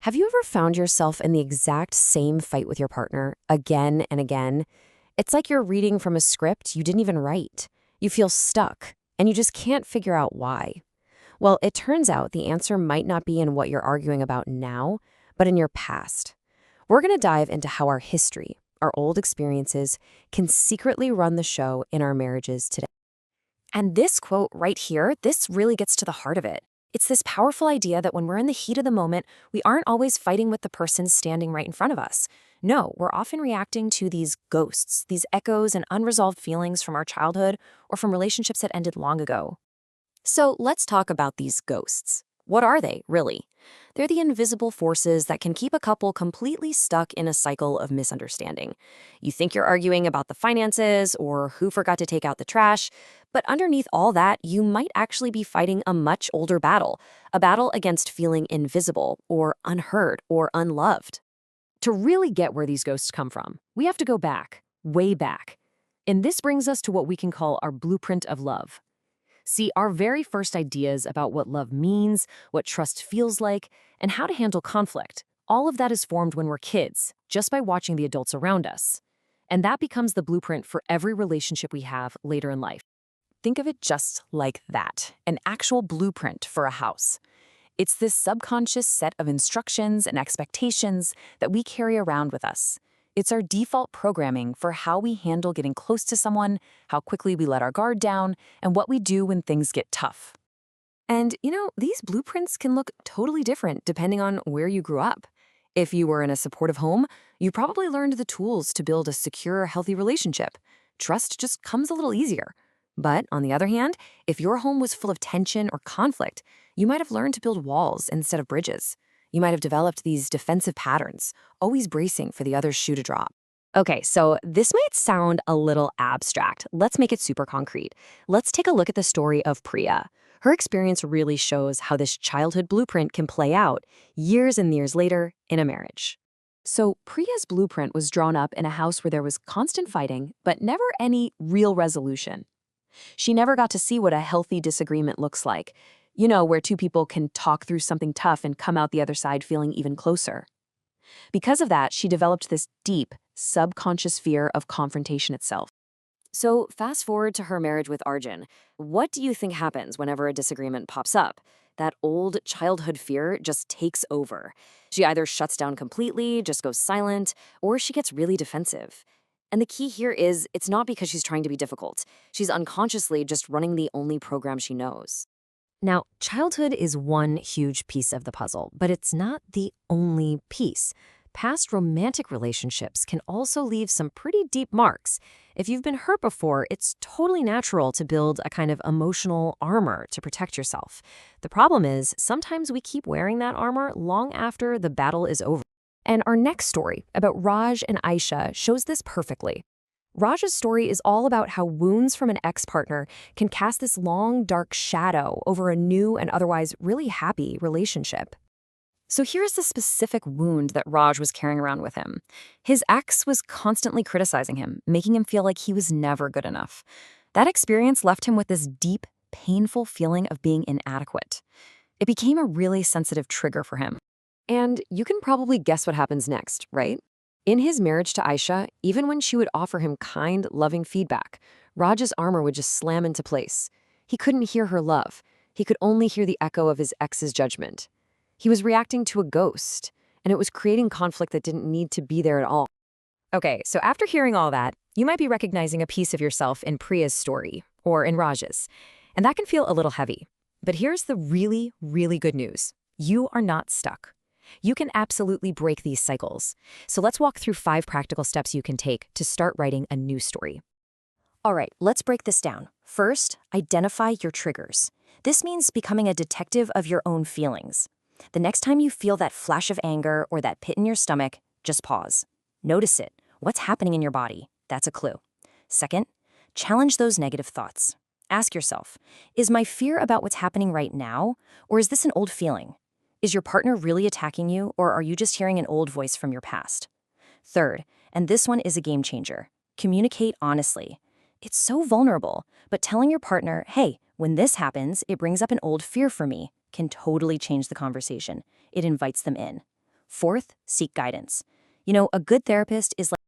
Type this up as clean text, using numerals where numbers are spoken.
Have you ever found yourself in the exact same fight with your partner again and again? It's like you're reading from a script you didn't even write. You feel stuck, and you just can't figure out why. Well, it turns out the answer might not be in what you're arguing about now, but in your past. We're going to dive into how our history, our old experiences, can secretly run the show in our marriages today. And this quote right here, this really gets to the heart of it. It's this powerful idea that when we're in the heat of the moment, we aren't always fighting with the person standing right in front of us. No, we're often reacting to these ghosts, these echoes and unresolved feelings from our childhood or from relationships that ended long ago. So let's talk about these ghosts. What are they, really? They're the invisible forces that can keep a couple completely stuck in a cycle of misunderstanding. You think you're arguing about the finances or who forgot to take out the trash, but underneath all that, you might actually be fighting a much older battle, a battle against feeling invisible or unheard or unloved. To really get where these ghosts come from, we have to go back, way back. And this brings us to what we can call our blueprint of love. See, our very first ideas about what love means, what trust feels like, and how to handle conflict, all of that is formed when we're kids, just by watching the adults around us. And that becomes the blueprint for every relationship we have later in life. Think of it just like that, an actual blueprint for a house. It's this subconscious set of instructions and expectations that we carry around with us. It's our default programming for how we handle getting close to someone, how quickly we let our guard down, and what we do when things get tough. And, these blueprints can look totally different depending on where you grew up. If you were in a supportive home, you probably learned the tools to build a secure, healthy relationship. Trust just comes a little easier. But on the other hand, if your home was full of tension or conflict, you might have learned to build walls instead of bridges. You might have developed these defensive patterns, always bracing for the other shoe to drop. Okay, so this might sound a little abstract. Let's make it super concrete. Let's take a look at the story of Priya. Her experience really shows how this childhood blueprint can play out years and years later in a marriage. So Priya's blueprint was drawn up in a house where there was constant fighting, but never any real resolution. She never got to see what a healthy disagreement looks like. Where two people can talk through something tough and come out the other side feeling even closer. Because of that, she developed this deep, subconscious fear of confrontation itself. So fast forward to her marriage with Arjun. What do you think happens whenever a disagreement pops up? That old childhood fear just takes over. She either shuts down completely, just goes silent, or she gets really defensive. And the key here is it's not because she's trying to be difficult. She's unconsciously just running the only program she knows. Now, childhood is one huge piece of the puzzle, but it's not the only piece. Past romantic relationships can also leave some pretty deep marks. If you've been hurt before, it's totally natural to build a kind of emotional armor to protect yourself. The problem is, sometimes we keep wearing that armor long after the battle is over. And our next story about Raj and Aisha shows this perfectly. Raj's story is all about how wounds from an ex-partner can cast this long, dark shadow over a new and otherwise really happy relationship. So here's the specific wound that Raj was carrying around with him. His ex was constantly criticizing him, making him feel like he was never good enough. That experience left him with this deep, painful feeling of being inadequate. It became a really sensitive trigger for him. And you can probably guess what happens next, right? In his marriage to Aisha, even when she would offer him kind, loving feedback, Raj's armor would just slam into place. He couldn't hear her love. He could only hear the echo of his ex's judgment. He was reacting to a ghost, and it was creating conflict that didn't need to be there at all. Okay, so after hearing all that, you might be recognizing a piece of yourself in Priya's story, or in Raj's, and that can feel a little heavy. But here's the really, really good news. You are not stuck. You can absolutely break these cycles. So let's walk through 5 practical steps you can take to start writing a new story. All right, let's break this down. First, identify your triggers. This means becoming a detective of your own feelings. The next time you feel that flash of anger or that pit in your stomach, just pause. Notice it. What's happening in your body? That's a clue. Second, challenge those negative thoughts. Ask yourself, is my fear about what's happening right now, or is this an old feeling? Is your partner really attacking you, or are you just hearing an old voice from your past? Third, and this one is a game changer, communicate honestly. It's so vulnerable, but telling your partner, hey, when this happens, it brings up an old fear for me, can totally change the conversation. It invites them in. Fourth, seek guidance. A good therapist is like